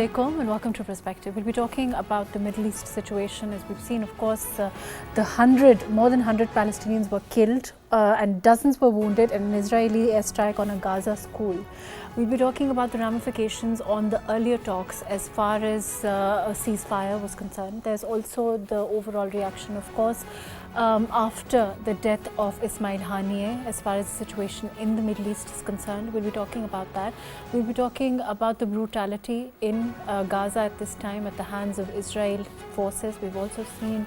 alaikum and welcome to Perspective. We'll be talking about the Middle East situation. As we've seen, of course, more than 100 Palestinians were killed and dozens were wounded in an Israeli airstrike on a Gaza school. We'll be talking about the ramifications on the earlier talks as far as a ceasefire was concerned. There's also the overall reaction, of course, after the death of Ismail Haniyeh as far as the situation in the Middle East is concerned. We'll be talking about that. We'll be talking about the brutality in Gaza at this time at the hands of Israel forces. We've also seen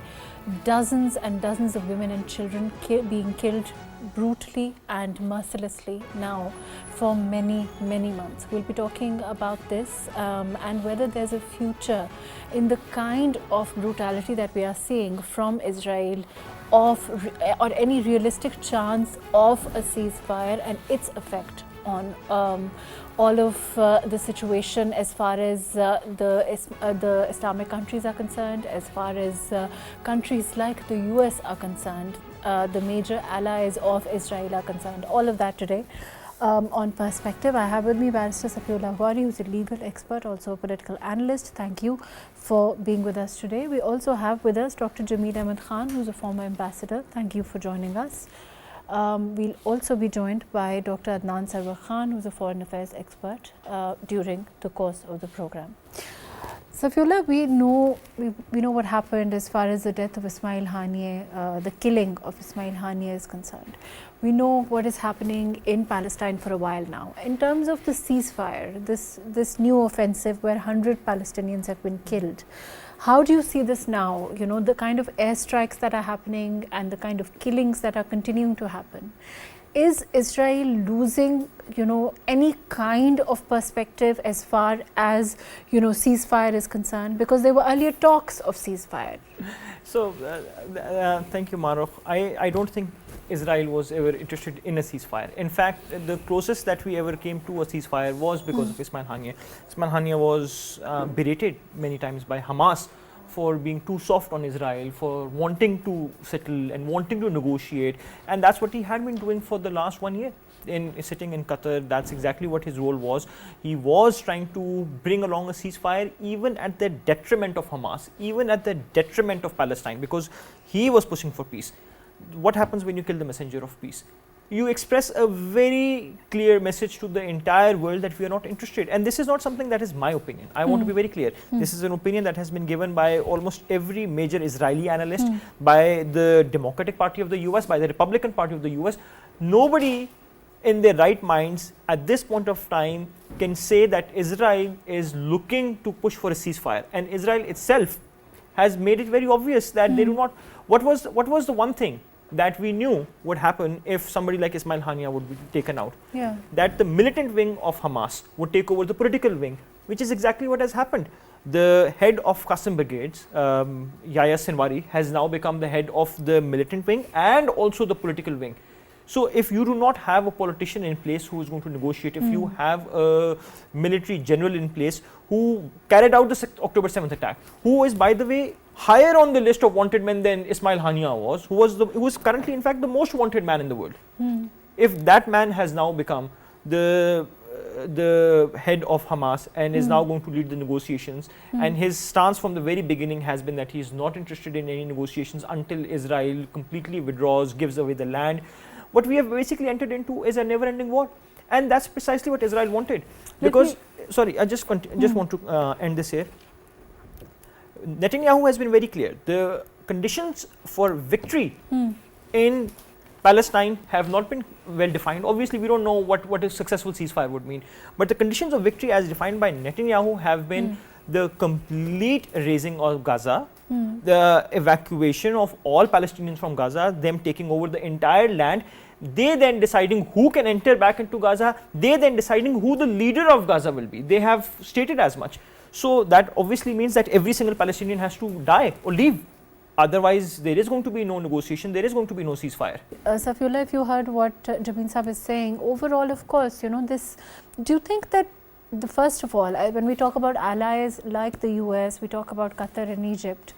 dozens and dozens of women and children being killed brutally and mercilessly now for many months. We'll be talking about this and whether there's a future in the kind of brutality that we are seeing from Israel or any realistic chance of a ceasefire and its effect on all of the situation as far as the Islamic countries are concerned, as far as countries like the US are concerned, the major allies of Israel are concerned. All of that today on Perspective. I have with me Barrister Safi Ghauri, who's a legal expert, also a political analyst. Thank you for being with us today. We also have with us Dr. Jamil Ahmed Khan, who's a former ambassador. Thank you for joining us. We'll also be joined by Dr. Adnan Sarwar, who's a foreign affairs expert during the course of the program. Safiullah, we know what happened as far as the death of Ismail Haniyeh, the killing of Ismail Haniyeh is concerned. We know what is happening in Palestine for a while now. In terms of the ceasefire, this new offensive where 100 Palestinians have been killed, how do you see this now? You know, the kind of airstrikes that are happening and the kind of killings that are continuing to happen. Is Israel losing, any kind of perspective as far as, ceasefire is concerned? Because there were earlier talks of ceasefire. So, thank you, Mahrukh. I don't think Israel was ever interested in a ceasefire. In fact, the closest that we ever came to a ceasefire was because of Ismail Haniyeh. Ismail Haniyeh was berated many times by Hamas for being too soft on Israel, for wanting to settle and wanting to negotiate, and that's what he had been doing for the last 1 year. Sitting in Qatar, that's exactly what his role was. He was trying to bring along a ceasefire even at the detriment of Hamas, even at the detriment of Palestine, because he was pushing for peace. What happens when you kill the messenger of peace? You express a very clear message to the entire world that we are not interested. And this is not something that is my opinion. I want to be very clear. This is an opinion that has been given by almost every major Israeli analyst, by the Democratic Party of the US, by the Republican Party of the US. Nobody in their right minds at this point of time can say that Israel is looking to push for a ceasefire. And Israel itself has made it very obvious that they do not. What was the one thing that we knew would happen if somebody like Ismail Haniyeh would be taken out? Yeah. That the militant wing of Hamas would take over the political wing, which is exactly what has happened. The head of Qassam brigades, Yahya Sinwari, has now become the head of the militant wing and also the political wing. So if you do not have a politician in place who is going to negotiate, if you have a military general in place who carried out the October 7th attack, who is, by the way, higher on the list of wanted men than Ismail Haniyeh was, who was currently in fact the most wanted man in the world. If that man has now become the head of Hamas and is now going to lead the negotiations, and his stance from the very beginning has been that he is not interested in any negotiations until Israel completely withdraws, gives away the land. What we have basically entered into is a never-ending war, and that's precisely what Israel wanted. Because, sorry, I just want to end this here. Netanyahu has been very clear. The conditions for victory in Palestine have not been well defined. Obviously, we don't know what a successful ceasefire would mean. But the conditions of victory as defined by Netanyahu have been the complete razing of Gaza, the evacuation of all Palestinians from Gaza, them taking over the entire land, they then deciding who can enter back into Gaza, they then deciding who the leader of Gaza will be. They have stated as much. So that obviously means that every single Palestinian has to die or leave. Otherwise, there is going to be no negotiation, there is going to be no ceasefire. Safiullah, if you heard what Jamil Sahib is saying, overall, of course, do you think that first of all, when we talk about allies like the US, we talk about Qatar and Egypt,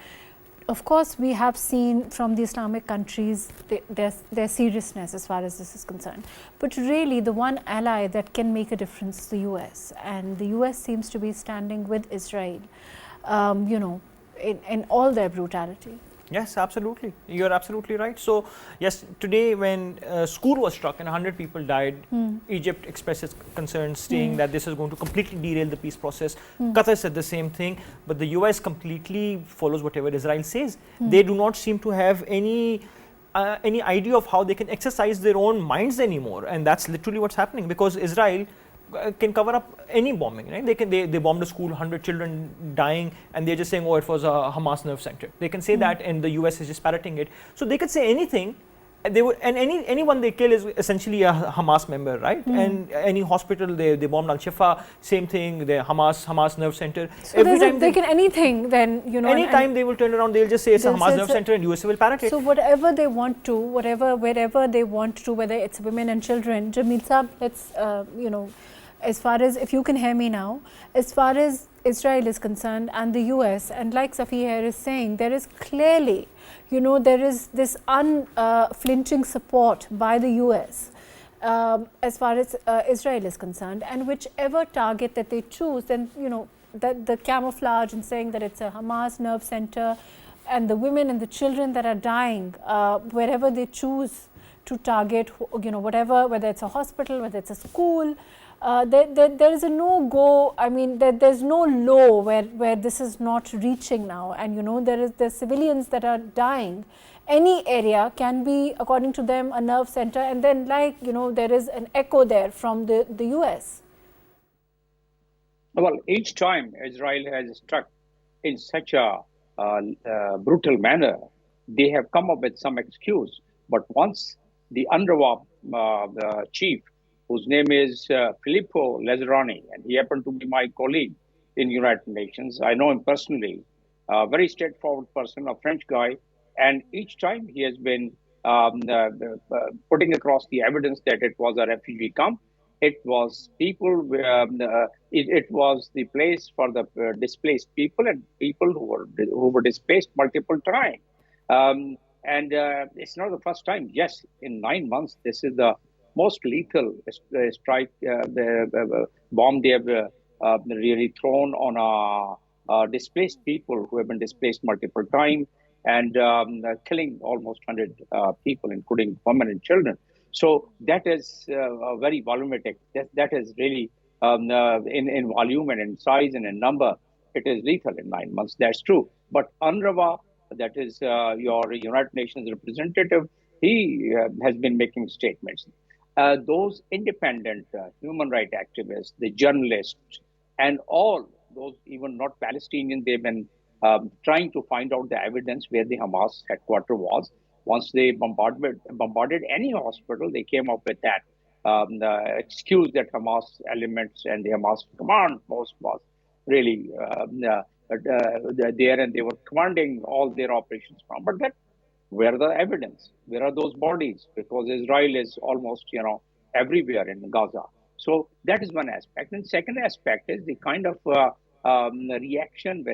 Of course, we have seen from the Islamic countries their seriousness as far as this is concerned. But really, the one ally that can make a difference is the US. And the US seems to be standing with Israel, in all their brutality. Yes, absolutely. You're absolutely right. So, yes, today when a school was struck and 100 people died, Egypt expresses concerns saying that this is going to completely derail the peace process. Qatar said the same thing, but the US completely follows whatever Israel says. They do not seem to have any idea of how they can exercise their own minds anymore. And that's literally what's happening, because Israel can cover up any bombing, right? They bombed a school, 100 children dying, and they're just saying, oh, it was a Hamas nerve center. They can say that, and the US is just parroting it. So they could say anything, and anyone they kill is essentially a Hamas member, right? And any hospital, they bombed Al Shifa, same thing, the Hamas nerve center. So every time they can anything, then anytime they will turn around, they'll just say it's a Hamas nerve center, and US will parrot it. So whatever they want to, wherever they want to, whether it's women and children. Jamil Saab, let's as far as, if you can hear me now, as far as Israel is concerned and the US, and like Safi here is saying, there is clearly, there is this unflinching support by the US as far as Israel is concerned, and whichever target that they choose, then, the camouflage and saying that it's a Hamas nerve center, and the women and the children that are dying, wherever they choose to target, whatever, whether it's a hospital, whether it's a school, there is a no-go. I mean, there's no law where this is not reaching now, and there's civilians that are dying. Any area can be, according to them, a nerve center, and then there is an echo there from the US. Well, each time Israel has struck in such a brutal manner, they have come up with some excuse. But once the UNRWA the chief, whose name is Filippo Lazzaroni, and he happened to be my colleague in United Nations. I know him personally, a very straightforward person, a French guy, and each time he has been putting across the evidence that it was a refugee camp. It was people, it was the place for the displaced people and people who were displaced multiple times. And it's not the first time. Yes, in 9 months, this is the most lethal strike, the bomb they have really thrown on displaced people who have been displaced multiple times, and killing almost 100 people, including women and children. So that is very volumetric. That is really, in volume and in size and in number, it is lethal in 9 months. That's true. But UNRWA, that is your United Nations representative, he has been making statements. Those independent human rights activists, the journalists, and all those, even not Palestinians, they've been trying to find out the evidence where the Hamas headquarters was. Once they bombarded any hospital, they came up with that the excuse that Hamas elements and the Hamas command post was really there, and they were commanding all their operations from. But that, where are the evidence? Where are those bodies? Because Israel is almost, everywhere in Gaza. So that is one aspect. And second aspect is the kind of reaction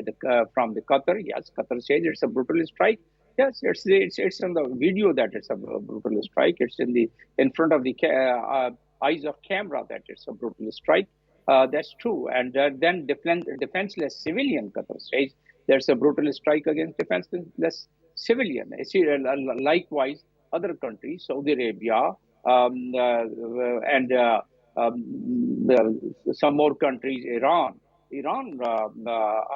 from the Qatar. Yes, Qatar says it's a brutal strike. Yes, it's in the video that it's a brutal strike. It's in front of the eyes of camera that it's a brutal strike. That's true. And then defenseless civilian, Qatar says there's a brutal strike against defenseless civilian. Likewise, other countries, Saudi Arabia, and some more countries, Iran. Iran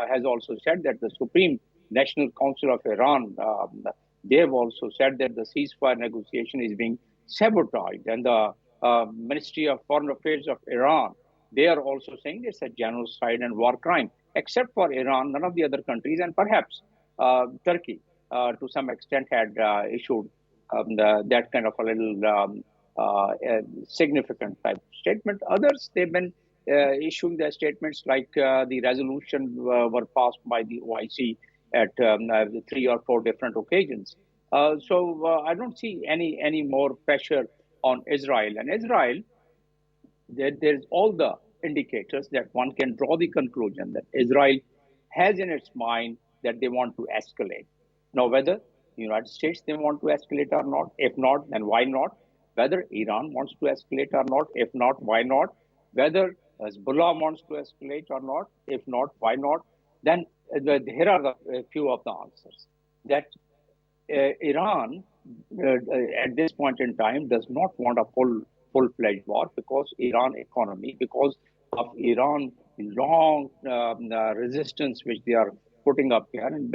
has also said that the Supreme National Council of Iran, they have also said that the ceasefire negotiation is being sabotaged. And the Ministry of Foreign Affairs of Iran, they are also saying it's a genocide and war crime. Except for Iran, none of the other countries, and perhaps Turkey, to some extent, had issued that kind of a little significant type statement. Others, they've been issuing their statements like the resolution were passed by the OIC at 3 or 4 different occasions. So I don't see any more pressure on Israel. And Israel, there's all the indicators that one can draw the conclusion that Israel has in its mind that they want to escalate. Now, whether the United States they want to escalate or not, if not, then why not? Whether Iran wants to escalate or not, if not, why not? Whether Hezbollah wants to escalate or not, if not, why not? Then here are the few of the answers. That Iran, at this point in time, does not want a full-fledged war because Iran economy, because of Iran long resistance which they are putting up here, and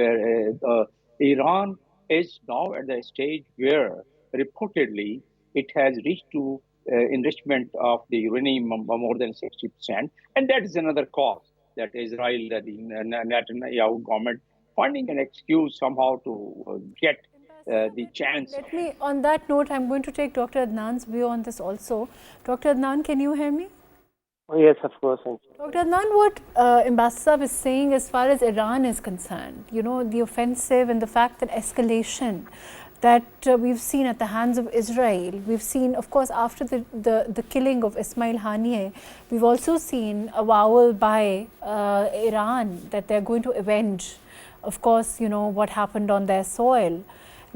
Iran is now at the stage where reportedly it has reached to enrichment of the uranium more than 60%, and that is another cause that Israel, that the Netanyahu government finding an excuse somehow to get the chance. Let me, on that note, I'm going to take Dr. Adnan's view on this also. Dr. Adnan, can you hear me? Oh, yes, of course. Dr. Adnan, what Ambassador is saying as far as Iran is concerned, you know, the offensive and the fact that escalation that we've seen at the hands of Israel, we've seen, of course, after the killing of Ismail Haniyeh, we've also seen a avowal by Iran that they're going to avenge, of course, you know, what happened on their soil.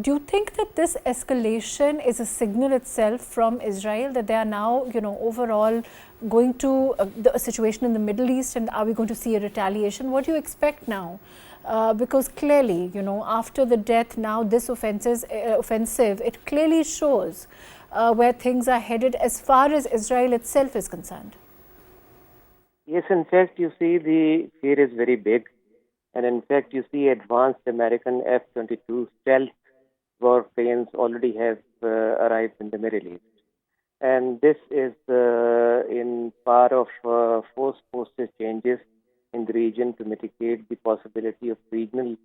Do you think that this escalation is a signal itself from Israel that they are now, you know, overall going to the situation in the Middle East, and are we going to see a retaliation? What do you expect now? Because clearly, you know, after the death, now this offensive, it clearly shows where things are headed as far as Israel itself is concerned. Yes, in fact, you see the fear is very big. And in fact, you see advanced American F-22 stealth warplanes already have arrived in the Middle East. And this is in part of force posture changes in the region to mitigate the possibility of regional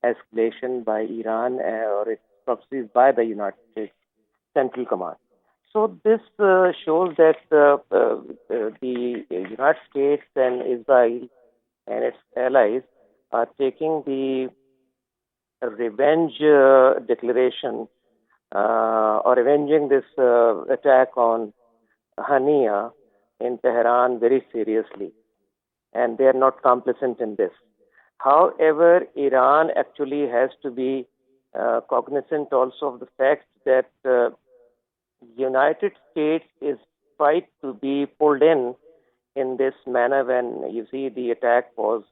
escalation by Iran or its proxies by the United States Central Command. So this shows that the United States and Israel and its allies are taking the revenge declaration or avenging this attack on Haniyeh in Tehran very seriously, and they are not complicit in this. However, Iran actually has to be cognizant also of the fact that United States is trying to be pulled in this manner when you see the attack was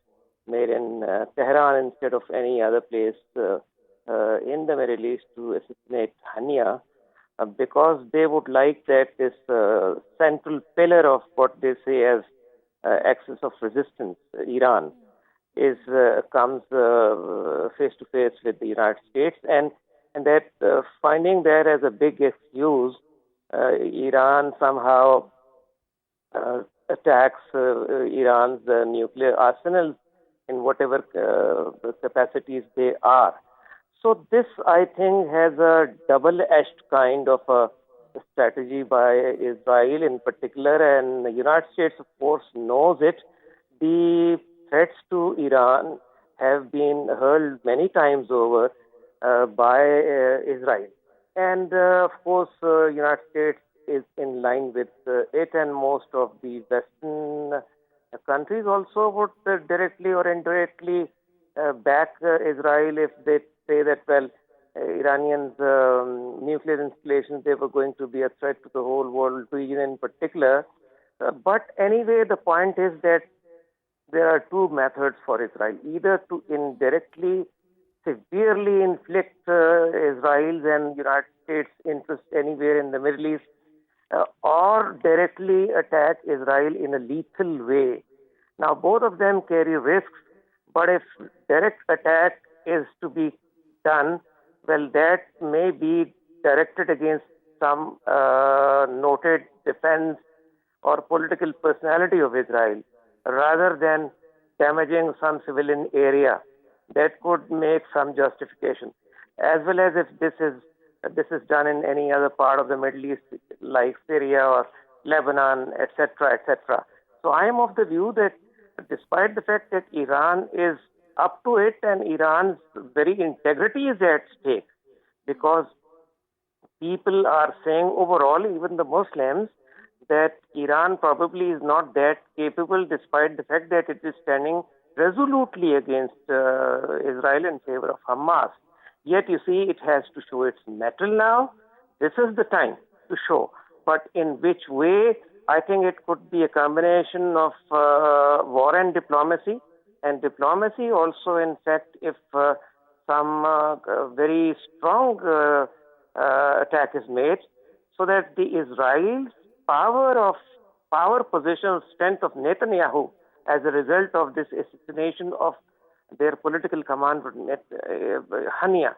made in Tehran instead of any other place in the Middle East to assassinate Haniyeh, because they would like that this central pillar of what they say as axis of resistance, Iran, is comes face to face with the United States, and that finding that as a big excuse, Iran somehow attacks Iran's nuclear arsenals in whatever capacities they are. So this, I think, has a double-edged kind of a strategy by Israel in particular, and the United States, of course, knows it. The threats to Iran have been hurled many times over by Israel. And, of course, United States is in line with it, and most of the Western countries also would directly or indirectly back Israel if they say that, well, Iranians' nuclear installations, they were going to be a threat to the whole world region in particular. But anyway, the point is that there are two methods for Israel, either to indirectly, severely inflict Israel's and United States interest anywhere in the Middle East, or directly attack Israel in a lethal way. Now, both of them carry risks, but if direct attack is to be done, well, that may be directed against some noted defense or political personality of Israel, rather than damaging some civilian area. That could make some justification, as well as if this is done in any other part of the Middle East, like Syria or Lebanon, etc., etc. So I am of the view that despite the fact that Iran is up to it and Iran's very integrity is at stake, because people are saying overall, even the Muslims, that Iran probably is not that capable, despite the fact that it is standing resolutely against Israel in favor of Hamas. Yet you see, it has to show its mettle now. This is the time to show. But in which way? I think it could be a combination of war and diplomacy. And diplomacy also, in fact, if some very strong attack is made, so that the Israel's power position, strength of Netanyahu as a result of this assassination of their political commander, Hania,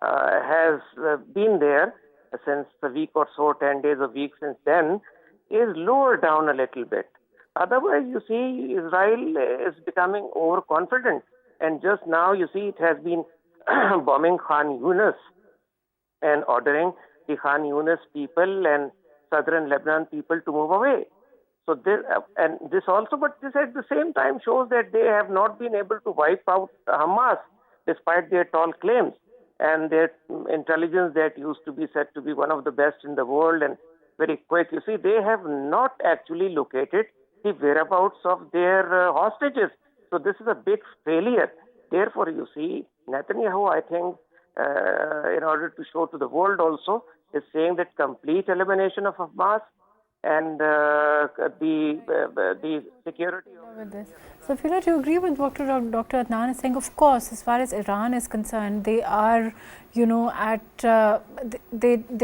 has been there since a week or so, 10 days a week since then, is lowered down a little bit. Otherwise, you see, Israel is becoming overconfident. And just now, you see, it has been bombing Khan Yunis and ordering the Khan Yunis people and southern Lebanon people to move away. So this also, but this at the same time shows that they have not been able to wipe out Hamas despite their tall claims and their intelligence that used to be said to be one of the best in the world and very quick. You see, they have not actually located the whereabouts of their hostages. So this is a big failure. Therefore, you see, Netanyahu, I think, in order to show to the world also, is saying that complete elimination of Hamas and the security with this. So, if you agree with what Dr. Adnan is saying, of course, as far as Iran is concerned, they are, they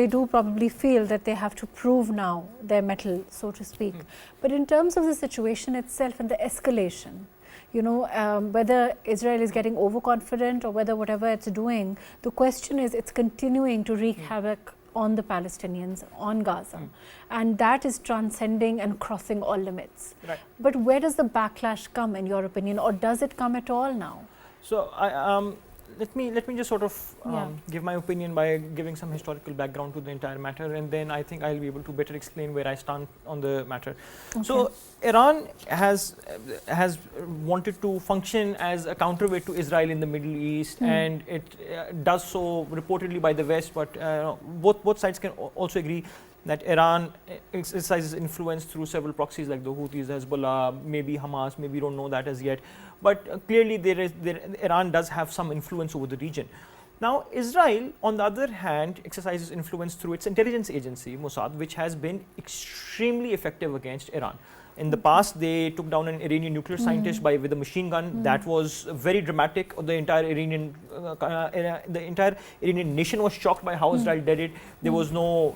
do probably feel that they have to prove now their mettle, so to speak. But in terms of the situation itself and the escalation, whether Israel is getting overconfident or whether whatever it's doing, the question is it's continuing to wreak havoc on the Palestinians, on Gaza. And that is transcending and crossing all limits. Right. But where does the backlash come, in your opinion, or does it come at all now? So, let me just sort of give my opinion by giving some historical background to the entire matter, and then I think I'll be able to better explain where I stand on the matter. Okay. So, Iran has wanted to function as a counterweight to Israel in the Middle East, and it does so reportedly by the West, but both sides can also agree that Iran exercises influence through several proxies like the Houthis, Hezbollah, maybe Hamas, maybe we don't know that as yet. But clearly Iran does have some influence over the region. Now, Israel, on the other hand, exercises influence through its intelligence agency, Mossad, which has been extremely effective against Iran. In the past, they took down an Iranian nuclear scientist with a machine gun. That was very dramatic. The entire Iranian nation was shocked by how Israel did it. There was no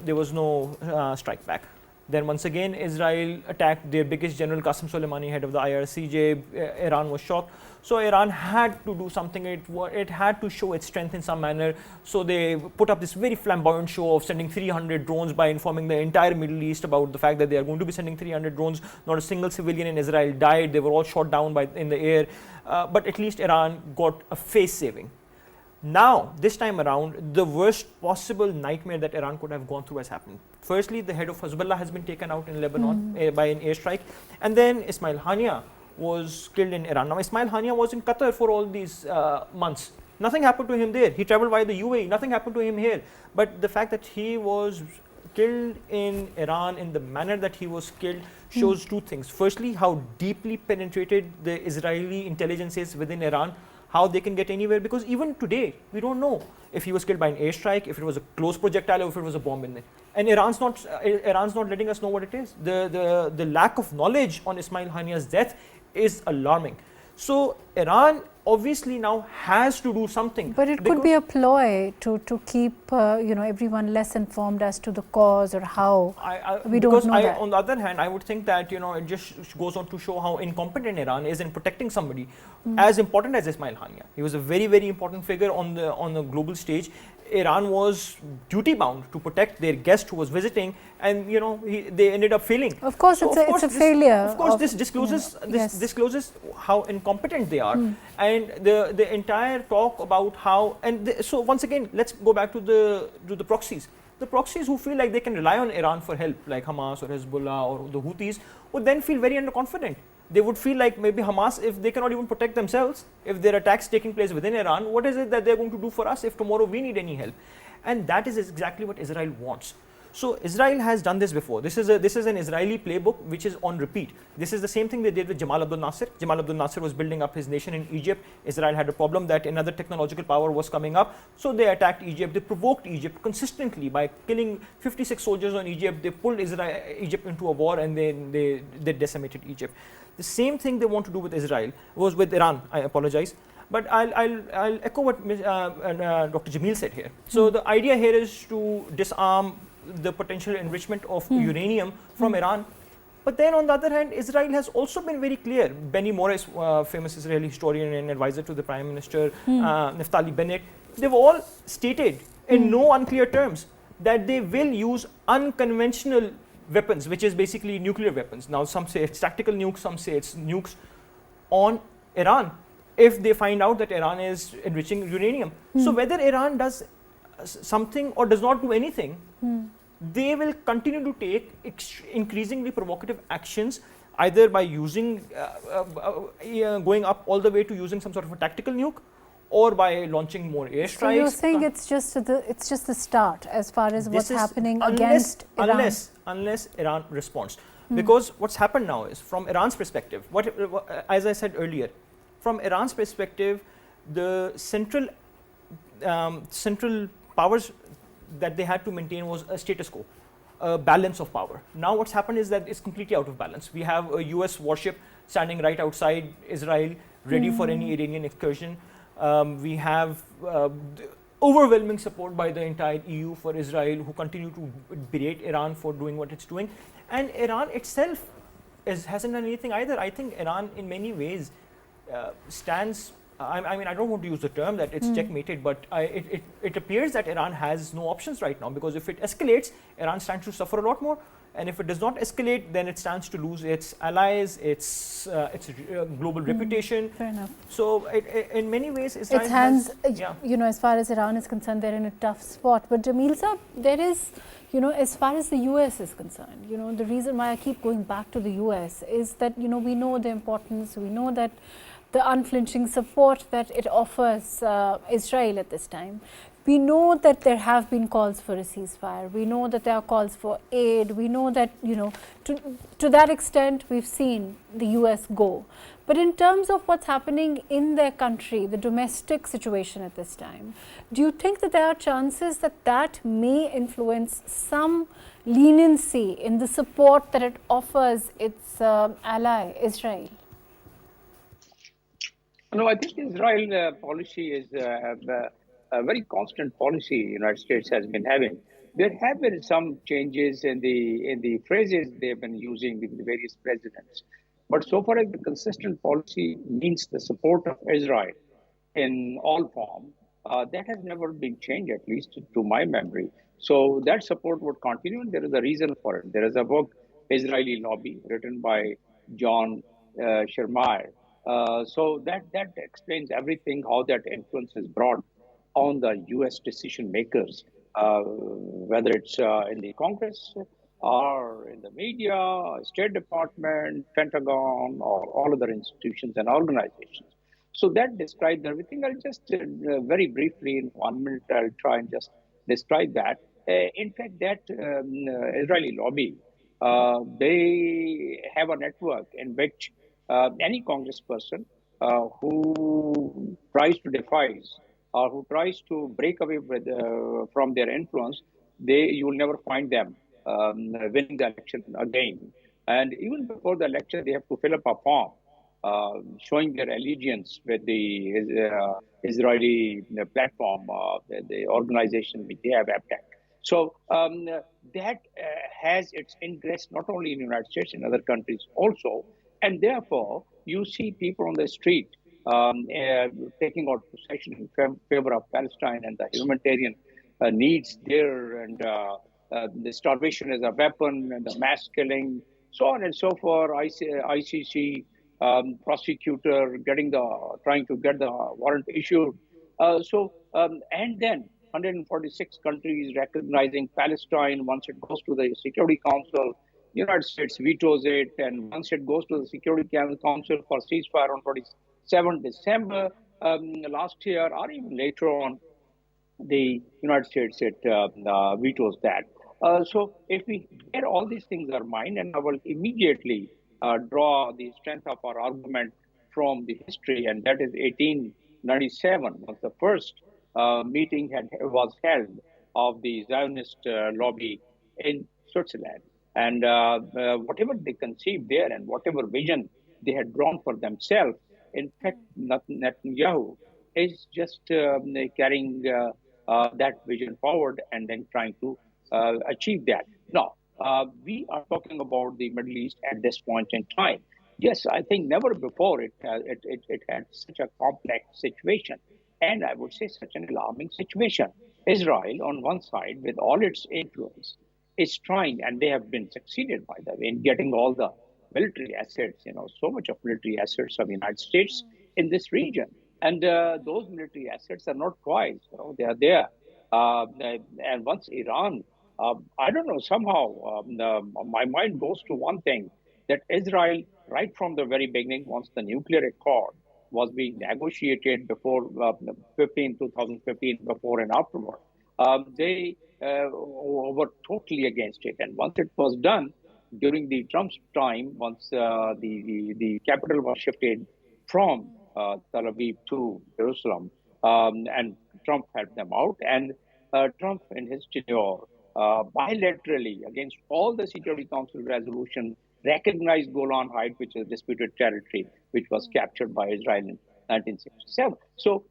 strike back. Then once again, Israel attacked their biggest general, Qasem Soleimani, head of the IRCJ. Iran was shocked. So Iran had to do something. It had to show its strength in some manner. So they put up this very flamboyant show of sending 300 drones by informing the entire Middle East about the fact that they are going to be sending 300 drones. Not a single civilian in Israel died. They were all shot down in the air. But at least Iran got a face saving. Now, this time around, the worst possible nightmare that Iran could have gone through has happened. Firstly, the head of Hezbollah has been taken out in Lebanon by an airstrike. And then Ismail Hania was killed in Iran. Now, Ismail Hania was in Qatar for all these months. Nothing happened to him there. He traveled via the UAE. Nothing happened to him here. But the fact that he was killed in Iran in the manner that he was killed shows two things. Firstly, how deeply penetrated the Israeli intelligence is within Iran, how they can get anywhere, because even today, we don't know if he was killed by an airstrike, if it was a close projectile, or if it was a bomb in there. And Iran's not letting us know what it is. The lack of knowledge on Ismail Hania's death is alarming. So Iran obviously now has to do something. But it could be a ploy to keep everyone less informed as to the cause or how. We don't know that. On the other hand, I would think that it just goes on to show how incompetent Iran is in protecting somebody as important as Ismail Hania. He was a very, very important figure on the global stage. Iran was duty bound to protect their guest who was visiting, and they ended up failing. Of course, so it's a failure. Of course, this discloses how incompetent they are, and the entire talk about how. So once again, let's go back to the proxies. The proxies who feel like they can rely on Iran for help, like Hamas or Hezbollah or the Houthis, would then feel very underconfident. They would feel like maybe Hamas, if they cannot even protect themselves, if there are attacks taking place within Iran, what is it that they're going to do for us if tomorrow we need any help? And that is exactly what Israel wants. So Israel has done this before. This is an Israeli playbook which is on repeat. This is the same thing they did with Jamal Abdel Nasser. Jamal Abdel Nasser was building up his nation in Egypt. Israel had a problem that another technological power was coming up, so they attacked Egypt. They provoked Egypt consistently by killing 56 soldiers on Egypt. They pulled Egypt into a war, and they decimated Egypt. The same thing they want to do with Israel was with Iran. I apologize. But I'll echo what Dr. Jamil said here. So the idea here is to disarm the potential enrichment of uranium from Iran. But then on the other hand, Israel has also been very clear. Benny Morris, famous Israeli historian and advisor to the Prime Minister, Naftali Bennett, they've all stated in no unclear terms that they will use unconventional weapons, which is basically nuclear weapons. Now some say it's tactical nukes, some say it's nukes on Iran if they find out that Iran is enriching uranium. So whether Iran does something or does not do anything, they will continue to take increasingly provocative actions, either by using, going up all the way to using some sort of a tactical nuke, or by launching more airstrikes. So you're saying it's just the start as far as what's happening against Iran? Unless Iran responds. Because what's happened now is, from Iran's perspective, as I said earlier, from Iran's perspective, the central powers that they had to maintain was a status quo, a balance of power. Now what's happened is that it's completely out of balance. We have a US warship standing right outside Israel, ready for any Iranian incursion. We have overwhelming support by the entire EU for Israel, who continue to berate Iran for doing what it's doing. And Iran itself hasn't done anything either. I think Iran in many ways stands, I mean, I don't want to use the term that it's checkmated, but it appears that Iran has no options right now, because if it escalates, Iran stands to suffer a lot more. And if it does not escalate, then it stands to lose its allies, its global reputation. Fair enough. So in many ways, Israel its hands, you know, as far as Iran is concerned, they're in a tough spot. But Jamil sir, there is, you know, as far as the US is concerned, you know, the reason why I keep going back to the US is that, you know, we know the importance, we know that the unflinching support that it offers Israel at this time. We know that there have been calls for a ceasefire. We know that there are calls for aid. We know that, you know, to that extent, we've seen the US go. But in terms of what's happening in their country, the domestic situation at this time, do you think that there are chances that that may influence some leniency in the support that it offers its ally, Israel? No, I think Israel policy is a very constant policy the United States has been having. There have been some changes in the phrases they've been using with the various presidents. But so far as the consistent policy means the support of Israel in all form, that has never been changed, at least to my memory. So that support would continue, and there is a reason for it. There is a book, Israeli Lobby, written by John Shermeyer. So that explains everything, how that influence is brought on the U.S. decision makers, whether it's in the Congress or in the media, State Department, Pentagon, or all other institutions and organizations. So that describes everything. I'll just very briefly, in 1 minute, I'll try and just describe that. In fact, that Israeli lobby, they have a network in which any congressperson who tries to devise or who tries to break away from their influence, you will never find them winning the election again. And even before the election, they have to fill up a form showing their allegiance with the Israeli platform, the organization which they have attacked. So that has its ingress not only in the United States, in other countries also. And therefore, you see people on the street taking out position in favor of Palestine and the humanitarian needs there, and the starvation as a weapon, and the mass killing, so on and so forth. ICC prosecutor trying to get the warrant issued. And then 146 countries recognizing Palestine. Once it goes to the Security Council, United States vetoes it, and once it goes to the Security Council for ceasefire on 27 December last year, or even later on, the United States vetoes that. So if we bear all these things in our mind, and I will immediately draw the strength of our argument from the history, and that is 1897 was the first meeting was held of the Zionist lobby in Switzerland. And whatever they conceived there and whatever vision they had drawn for themselves, in fact, Netanyahu is just carrying that vision forward and then trying to achieve that. Now, we are talking about the Middle East at this point in time. Yes, I think never before it had such a complex situation, and I would say such an alarming situation. Israel, on one side, with all its influence, is trying, and they have been succeeded, by the way, in getting all the military assets, so much of military assets of the United States in this region. And those military assets are not toys, they are there. And once Iran, I don't know, somehow my mind goes to one thing that Israel, right from the very beginning, once the nuclear accord was being negotiated before 2015, before and afterward, they were totally against it. And once it was done, during the Trump's time, once the capital was shifted from Tel Aviv to Jerusalem, and Trump helped them out. And Trump, in his tenure, bilaterally, against all the Security Council resolutions, recognized Golan Heights, which is disputed territory, which was captured by Israel in 1967. So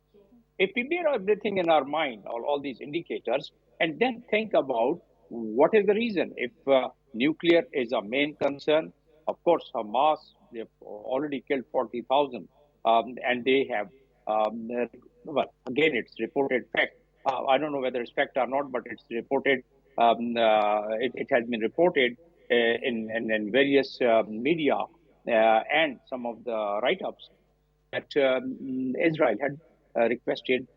if we bear everything in our mind, all these indicators, and then think about what is the reason. If nuclear is a main concern, of course, Hamas, they've already killed 40,000, and they have, well, again, it's reported fact. I don't know whether it's fact or not, but it's reported. It has been reported in various media and some of the write-ups that Israel had requested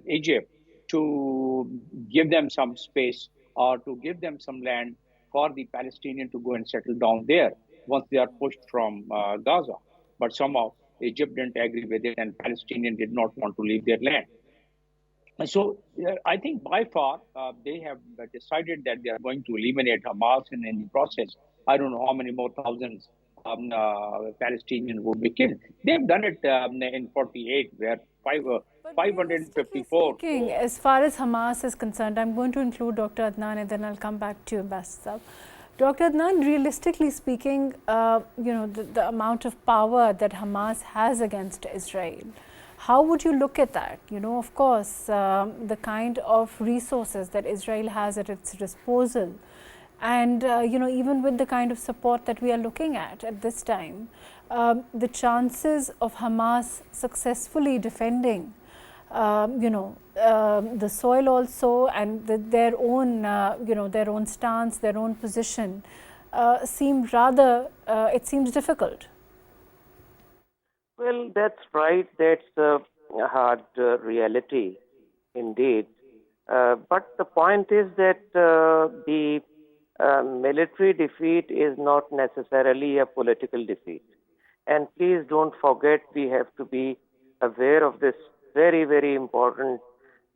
Egypt to give them some space or to give them some land for the Palestinians to go and settle down there once they are pushed from Gaza. But somehow Egypt didn't agree with it, and Palestinians did not want to leave their land. So I think by far they have decided that they are going to eliminate Hamas, and in the process, I don't know how many more thousands Palestinians would be killed. They've done it in 48, where 554. Speaking, as far as Hamas is concerned, I'm going to include Dr. Adnan, and then I'll come back to you, Ambassador. Dr. Adnan, realistically speaking, the amount of power that Hamas has against Israel, how would you look at that? Of course, the kind of resources that Israel has at its disposal, and even with the kind of support that we are looking at this time, the chances of Hamas successfully defending the soil also, and their own stance, their own position, it seems difficult. Well, that's right. That's a hard reality indeed. But the point is that the military defeat is not necessarily a political defeat. And please don't forget, we have to be aware of this very, very important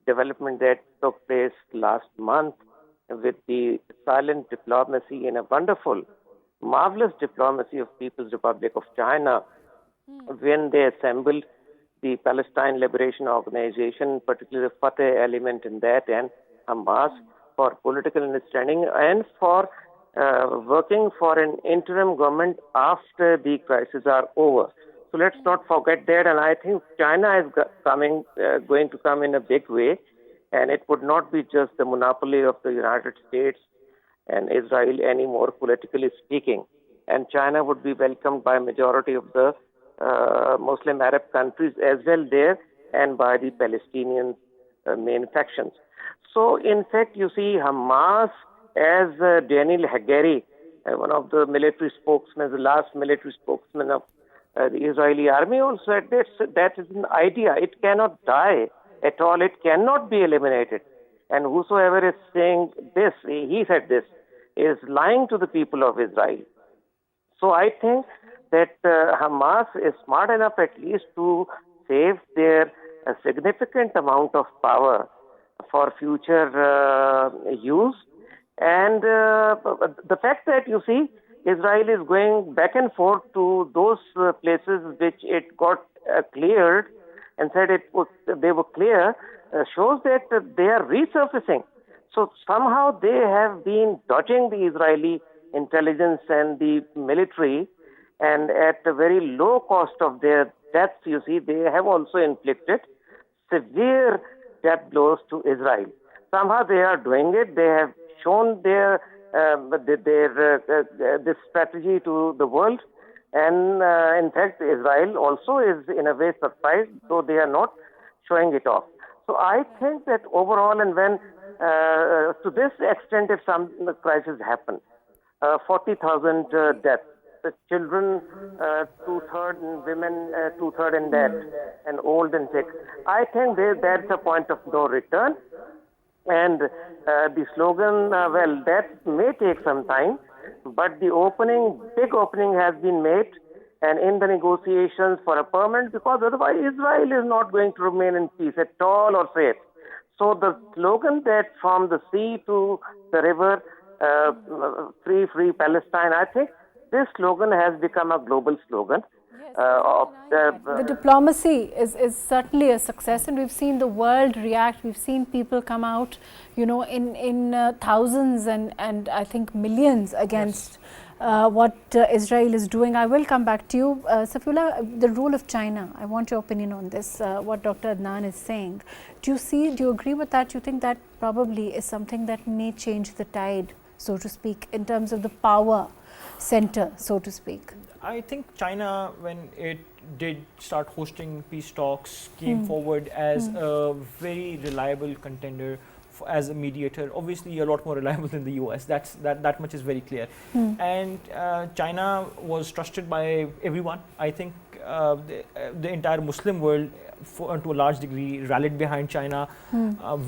development that took place last month with the silent diplomacy and a wonderful, marvelous diplomacy of People's Republic of China when they assembled the Palestine Liberation Organization, particularly the Fatah element in that, and Hamas for political understanding and for working for an interim government after the crises are over. So let's not forget that, and I think China is going to come in a big way, and it would not be just the monopoly of the United States and Israel anymore, politically speaking. And China would be welcomed by a majority of the Muslim Arab countries as well there, and by the Palestinian main factions. So in fact, you see Hamas, as Daniel Hagari, one of the military spokesmen, the last military spokesman of the Israeli army, also said that is an idea. It cannot die at all. It cannot be eliminated. And whosoever is saying this, he said this, is lying to the people of Israel. So I think that Hamas is smart enough at least to save their a significant amount of power for future use. And the fact that you see Israel is going back and forth to those places which it got cleared and said they were clear shows that they are resurfacing. So somehow they have been dodging the Israeli intelligence and the military, and at a very low cost of their deaths, you see, they have also inflicted severe death blows to Israel. Somehow they are doing it. They have shown their this strategy to the world, and in fact, Israel also is in a way surprised, though they are not showing it off. So I think that overall, and when to this extent, if some crisis happens, 40,000 deaths, the children 2/3, and women 2/3 in death, and old and sick. I think that's a point of no return. And the slogan, well, that may take some time, but the big opening has been made, and in the negotiations for a permanent, because otherwise Israel is not going to remain in peace at all or safe. So the slogan that from the sea to the river, free Palestine, I think this slogan has become a global slogan. The diplomacy is certainly a success, and we've seen the world react. We've seen people come out, you know, in thousands and I think millions against what Israel is doing. I will come back to you. Safiullah, the role of China, I want your opinion on this, what Dr. Adnan is saying. Do you agree with that? Do you think that probably is something that may change the tide, so to speak, in terms of the power center, so to speak? I think China, when it did start hosting peace talks, came forward as a very reliable contender as a mediator. Obviously, a lot more reliable than the US. That much is very clear. And China was trusted by everyone. I think the entire Muslim world, to a large degree, rallied behind China.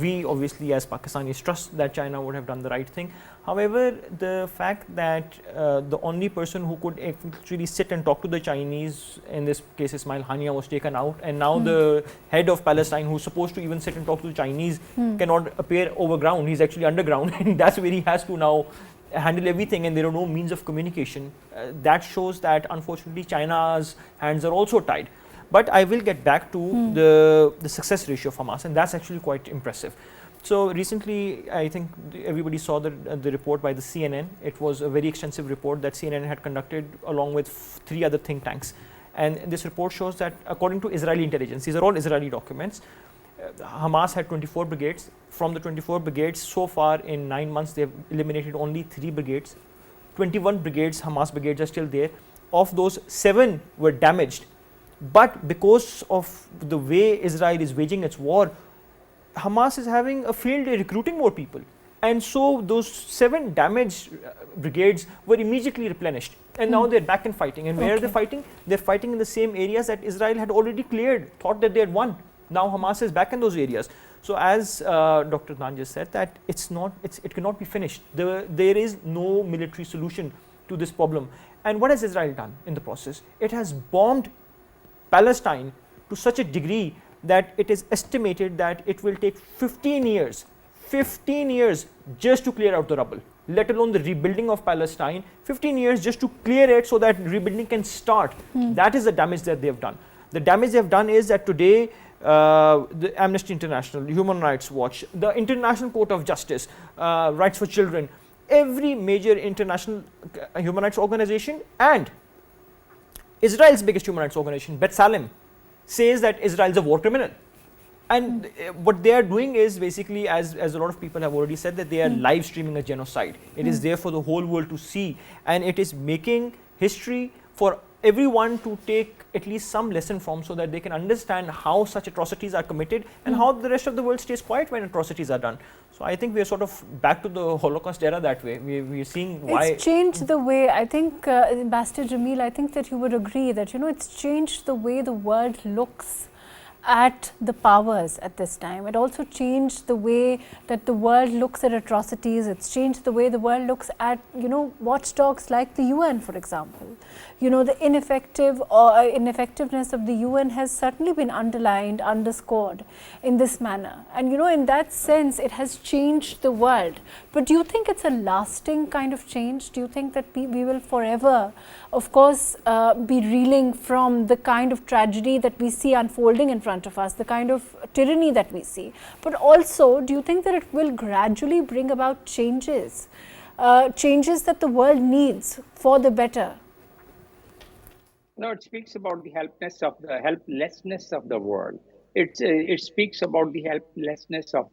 We obviously, as Pakistanis, trust that China would have done the right thing. However, the fact that the only person who could actually sit and talk to the Chinese, in this case Ismail Haniya, was taken out, and now the head of Palestine, who's supposed to even sit and talk to the Chinese, cannot appear over ground. He's actually underground, and that's where he has to now handle everything, and there are no means of communication. That shows that unfortunately China's hands are also tied. But I will get back to the success ratio of Hamas, and that's actually quite impressive. So recently, I think everybody saw the report by the CNN. It was a very extensive report that CNN had conducted along with 3 other think tanks. And this report shows that according to Israeli intelligence, these are all Israeli documents, Hamas had 24 brigades. From the 24 brigades, so far in 9 months, they have eliminated only 3 brigades. 21 brigades, Hamas brigades, are still there. Of those, 7 were damaged. But because of the way Israel is waging its war, Hamas is having a field day recruiting more people. And so those 7 damaged brigades were immediately replenished. And now they're back and fighting. And where are they fighting? They're fighting in the same areas that Israel had already cleared, thought that they had won. Now Hamas is back in those areas. So as Dr. Adnan just said, that it cannot be finished. There is no military solution to this problem. And what has Israel done in the process? It has bombed Palestine to such a degree that it is estimated that it will take 15 years just to clear out the rubble, let alone the rebuilding of Palestine. 15 years just to clear it so that rebuilding can start. That is the damage that they have done. The damage they have done is that today the Amnesty International, Human Rights Watch, the International Court of Justice, Rights for Children, every major international human rights organization, and Israel's biggest human rights organization, B'Tselem, says that Israel is a war criminal. And what they are doing is basically, as a lot of people have already said, that they are live streaming a genocide. It is there for the whole world to see, and it is making history for everyone to take at least some lesson from, so that they can understand how such atrocities are committed and how the rest of the world stays quiet when atrocities are done. So I think we are sort of back to the Holocaust era that way. We are seeing why it's changed the way. I think Ambassador Jamil, I think that you would agree that, you know, it's changed the way the world looks at the powers at this time. It also changed the way that the world looks at atrocities. It's changed the way the world looks at, watchdogs like the UN, for example. The ineffectiveness of the UN has certainly been underlined, underscored in this manner. And, in that sense, it has changed the world. But do you think it's a lasting kind of change? Do you think that we will forever, of course, be reeling from the kind of tragedy that we see unfolding in front of us, the kind of tyranny that we see? But also, do you think that it will gradually bring about changes, changes that the world needs for the better? No, it speaks about the helplessness of the world. It speaks about the helplessness of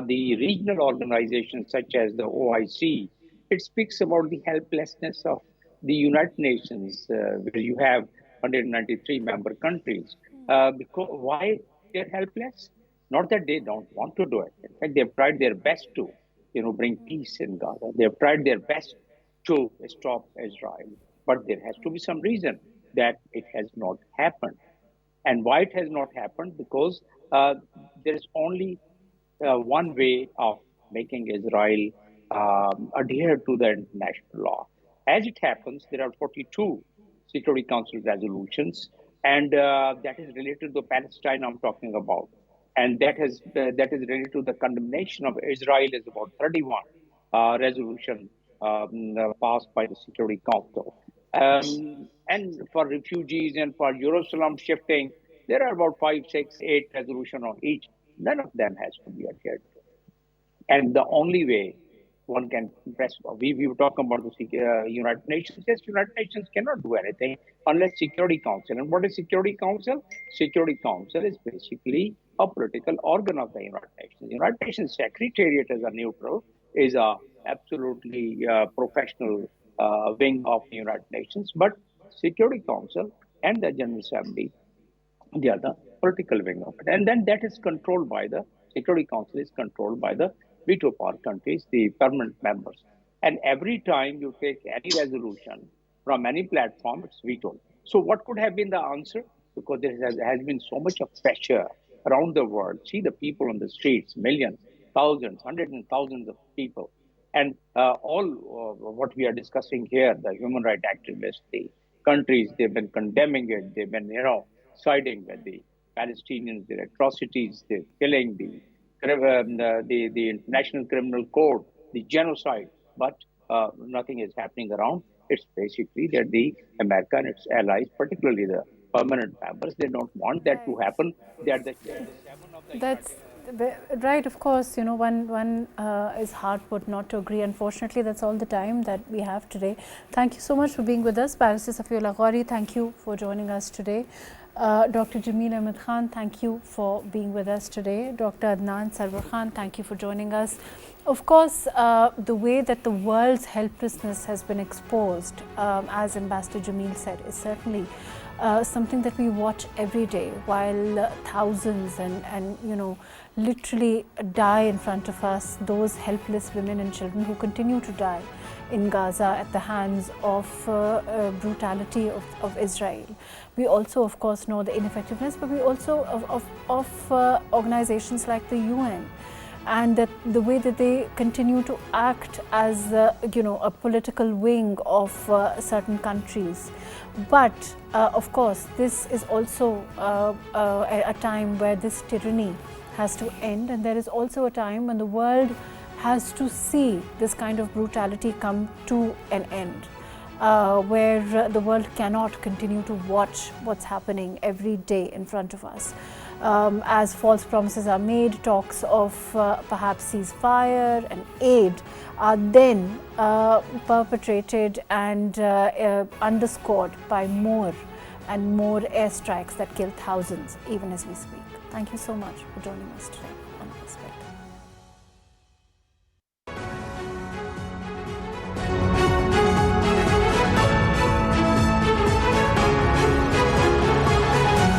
the regional organizations such as the OIC. It speaks about the helplessness of the United Nations, where you have 193 member countries. Because why they're helpless? Not that they don't want to do it. In fact, they've tried their best to, bring peace in Gaza. They've tried their best to stop Israel. But there has to be some reason that it has not happened. And why it has not happened? Because there is only one way of making Israel adhere to the international law. As it happens, there are 42 Security Council resolutions, and that is related to Palestine I'm talking about. And that is related to the condemnation of Israel is about 31 resolution passed by the Security Council. And for refugees and for Jerusalem shifting, there are about 5, 6, 8 resolutions on each. None of them has to be adhered to. And the only way one can press, we were talking about the United Nations. Yes, United Nations cannot do anything unless Security Council. And what is Security Council? Security Council is basically a political organ of the United Nations. The United Nations Secretariat as a neutral is a absolutely professional wing of the United Nations, but Security Council and the General Assembly, they are the political wing of it. And then that is controlled by the Security Council is controlled by the veto power countries, the permanent members. And every time you take any resolution from any platform, it's vetoed. So what could have been the answer? Because there has been so much of pressure around the world. See the people on the streets, millions, thousands, hundreds and thousands of people. And all what we are discussing here, the human rights activists, the countries, they've been condemning it. They've been, siding with the Palestinians, their atrocities, their killing, the International Criminal Court, the genocide. But nothing is happening around. It's basically that the America and its allies, particularly the permanent members, they don't want that to happen. They are the That's right, of course, one is hard put not to agree. Unfortunately, that's all the time that we have today. Thank you so much for being with us. Barrister Safi Ghauri, thank you for joining us today. Dr. Jamil Ahmed Khan, thank you for being with us today. Dr. Adnan, Sarwar Khan, thank you for joining us. Of course, the way that the world's helplessness has been exposed, as Ambassador Jamil said, is certainly something that we watch every day, while thousands and literally die in front of us, those helpless women and children who continue to die in Gaza at the hands of brutality of Israel. We also, of course, know the ineffectiveness, but we also of organizations like the UN, and that the way that they continue to act as a political wing of certain countries. But of course, this is also a time where this tyranny has to end, and there is also a time when the world has to see this kind of brutality come to an end, where the world cannot continue to watch what's happening every day in front of us. As false promises are made, talks of perhaps ceasefire and aid are then perpetrated and underscored by more and more airstrikes that kill thousands even as we speak. Thank you so much for joining us today.